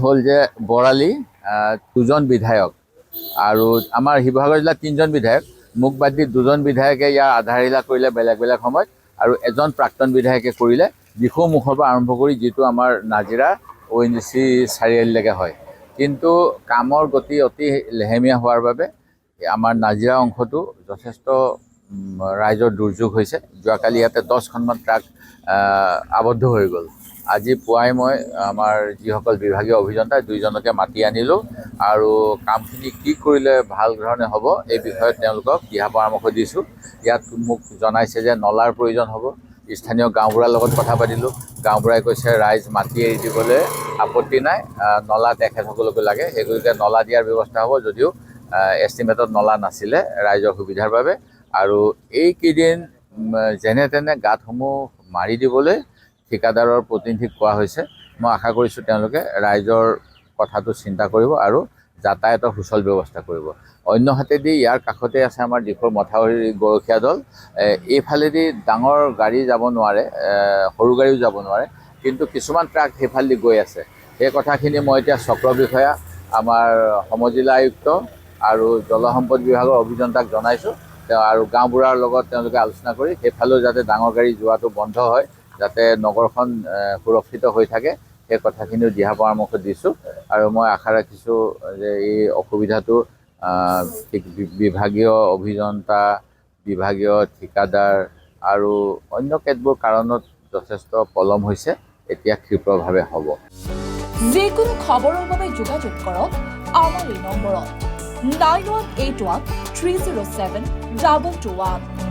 হ'ল যে বৰালি দুজন বিধায়ক আৰু আমাৰ শিৱসাগৰ জিলাত 3জন বিধায়ক, মোক বাদ দি 2জন বিধায়কে ইয়াৰ আধাৰশিলা কৰিলে বেলেগ বেলেগ সময়ত, আৰু এজন প্ৰাক্তন বিধায়কে কৰিলে দিখৌমুখৰ পৰা আৰম্ভ কৰি যিটো আমাৰ নাজিৰা ONGC চাৰিআলিলৈকে হয়। কিন্তু কামৰ গতি অতি লেহেমীয়া হোৱাৰ বাবে আমাৰ নাজিৰা অংশটো যথেষ্ট ৰাইজৰ দুৰ্যোগ হৈছে। যোৱাকালি ইয়াতে 10খনমান ট্ৰাক আবদ্ধ হৈ গ'ল। আজি পুৱাই মই আমাৰ যিসকল বিভাগীয় অভিযন্তা 2জনকে মাতি আনিলোঁ আৰু কামখিনি কি কৰিলে ভাল ধৰণে হ'ব এই বিষয়ত তেওঁলোকক দিহা পৰামৰ্শ দিছোঁ। ইয়াত মোক জনাইছে যে নলাৰ প্ৰয়োজন হ'ব। স্থানীয় গাঁওবুঢ়াৰ লগত কথা পাতিলোঁ। গাঁওবুঢ়াই কৈছে ৰাইজ মাটি এৰি দিবলৈ আপত্তি নাই, নলা তেখেতসকলকো লাগে, সেই গতিকে নলা দিয়াৰ ব্যৱস্থা হ'ব, যদিও এষ্টিমেটত নলা নাছিলে ৰাইজৰ সুবিধাৰ বাবে। আৰু এইকেইদিন যেনে তেনে গাঁতসমূহ মাৰি দিবলৈ ঠিকাদাৰৰ প্ৰতিনিধিক কোৱা হৈছে। মই আশা কৰিছোঁ তেওঁলোকে ৰাইজৰ কথাটো চিন্তা কৰিব আৰু যাতায়াতৰ সুচল ব্যৱস্থা কৰিব। অন্য হাতেদি ইয়াৰ কাষতে আছে আমাৰ দিখৌৰ মথাউৰি গৰখীয়া দল। এইফালেদি ডাঙৰ গাড়ী যাব নোৱাৰে, সৰু গাড়ীও যাব নোৱাৰে, কিন্তু কিছুমান ট্ৰাক সেইফালেদি গৈ আছে। সেই কথাখিনি মই এতিয়া চক্ৰ বিষয়া, আমাৰ সমজিলা আয়ুক্ত আৰু জলসম্পদ বিভাগৰ অভিযন্তাক জনাইছোঁ। আৰু গাঁওবুঢ়াৰ লগত তেওঁলোকে আলোচনা কৰি সেইফালেও যাতে ডাঙৰ গাড়ী যোৱাটো বন্ধ হয়, যাতে নগৰখন সুৰক্ষিত হৈ থাকে, সেই কথাখিনিও দিহা পৰামৰ্শ দিছোঁ। আৰু মই আশা ৰাখিছোঁ যে এই অসুবিধাটো বিভাগীয় অভিযন্তা, বিভাগীয় ঠিকাদাৰ আৰু অন্য কেতবোৰ কাৰণত যথেষ্ট পলম হৈছে, এতিয়া ক্ষীপ্ৰভাৱে হ'ব। যিকোনো খবৰৰ বাবে যোগাযোগ কৰক আমাৰ এই নম্বৰত 9181 307 2221।